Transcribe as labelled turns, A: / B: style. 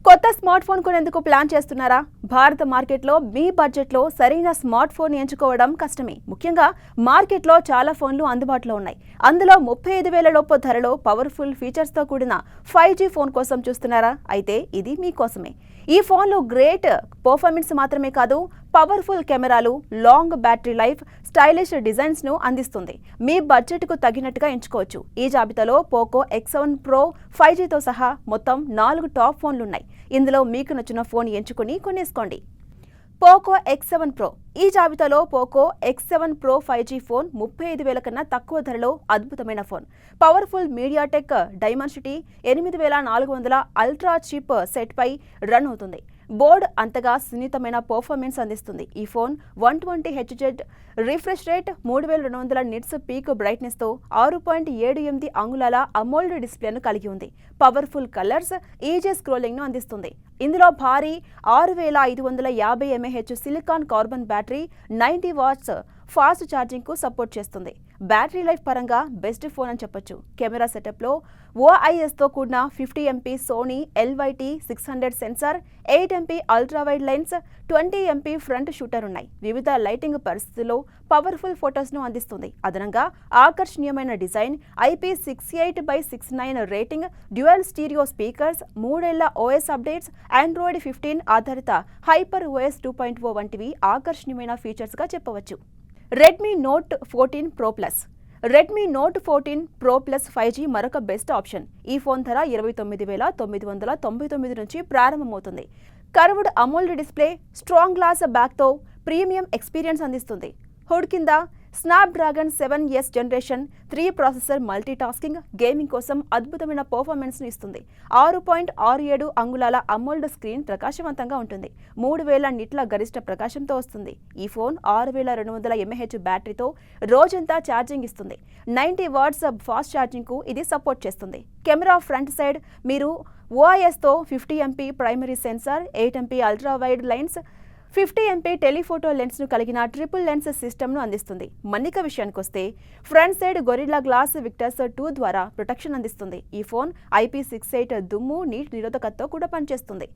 A: కొత్త smart phone కొనేందుకు plan చేస్తున్నారా? భారత మార్కెట్లో మీ బడ్జెట్లో సరైన స్మార్ట్ ఫోన్ ఎంచుకోవడం కష్టమే. ముఖ్యంగా మార్కెట్లో చాలా ఫోన్లు అందుబాటులో ఉన్నాయి. అందులో 35,000 లోపు ధరలో పవర్ఫుల్ ఫీచర్స్తో కూడిన 5G ఫోన్ కోసం చూస్తున్నారా? అయితే ఇది మీకోసమే. ఈ ఫోన్లో గ్రేట్ పర్ఫార్మెన్స్ మాత్రమే కాదు, పవర్ఫుల్ కెమెరాలు, లాంగ్ బ్యాటరీ లైఫ్, స్టైలిష్ డిజైన్స్ను అందిస్తుంది. మీ బడ్జెట్కు తగినట్టుగా ఎంచుకోవచ్చు. ఈ జాబితాలో పోకో X7 Pro 5Gతో సహా మొత్తం 4 టాప్ ఫోన్లున్నాయి. ఇందులో మీకు నచ్చిన ఫోన్ ఎంచుకుని కొనేసుకోండి. Poco X7 Pro. ఈ జాబితాలో Poco X7 Pro 5G phone 35,000 కన్నా తక్కువ ధరలో అద్భుతమైన phone. Powerful MediaTek Dimensity 8400 ultra chip సెట్పై రన్ అవుతుంది. బోర్డ్ అంతగా సున్నితమైన పర్ఫార్మెన్స్ అందిస్తుంది. ఈ phone 120Hz refresh rate, 3200 nits peak బ్రైట్నెస్తో 6.78 అంగుళాల అమోల్డ్ డిస్ప్లేను కలిగి ఉంది. పవర్ఫుల్ కలర్స్, ఈజీ స్క్రోలింగ్ను అందిస్తుంది. ఇందులో భారీ 6550 mAh silicon carbon battery, 90 watts fast ఛార్జింగ్కు సపోర్ట్ చేస్తుంది. బ్యాటరీ లైఫ్ పరంగా బెస్ట్ ఫోన్ అని చెప్పొచ్చు. కెమెరా సెటప్లో OISతో కూడిన 50 MP Sony LYT 600 sensor, 8 MP ultra wide lens, 20 MP front shooter ఉన్నాయి. వివిధ లైటింగ్ పరిస్థితుల్లో పవర్ఫుల్ ఫొటోస్ను అందిస్తుంది. అదనంగా ఆకర్షణీయమైన design, IP68/69 rating, dual stereo speakers, 3 ఏళ్ల OS అప్డేట్స్, Android 15 ఆధారిత హైపర్ OS 2.0 వంటివి ఆకర్షణీయమైన ఫీచర్స్గా చెప్పవచ్చు. Redmi note 14 Pro Plus. Redmi note 14 Pro Plus 5G మరొక బెస్ట్ ఆప్షన్. ఈ ఫోన్ ధర 29,999 నుంచి ప్రారంభమవుతుంది. Curved AMOLED display, strong glass బ్యాక్తో ప్రీమియం ఎక్స్పీరియన్స్ అందిస్తుంది. హుడ్ కింద Snapdragon 7S generation 3 processor multitasking, gaming కోసం అద్భుతమైన పర్ఫార్మెన్స్ను ఇస్తుంది. 6.67 అంగుళాల అమోల్డ్ స్క్రీన్ ప్రకాశవంతంగా ఉంటుంది. 3000 నిట్ల గరిష్ట ప్రకాశంతో వస్తుంది. ఈ ఫోన్ 6200 mAh బ్యాటరీతో రోజంతా ఛార్జింగ్ ఇస్తుంది. 90 వాట్స్ ఫాస్ట్ ఛార్జింగ్కు ఇది సపోర్ట్ చేస్తుంది. కెమెరా ఫ్రంట్ సైడ్ మీరు OISతో 50 MP primary sensor, 8 MP ultra wide lens, 50 MP telephoto లెన్స్ను కలిగిన ట్రిపుల్ లెన్స్ సిస్టమ్ను అందిస్తుంది. మన్నిక విషయానికొస్తే front side Gorilla Glass Victus 2 ద్వారా ప్రొటెక్షన్ అందిస్తుంది. ఈ ఫోన్ IP68 దుమ్ము, నీటి నిరోధకతతో కూడా పనిచేస్తుంది.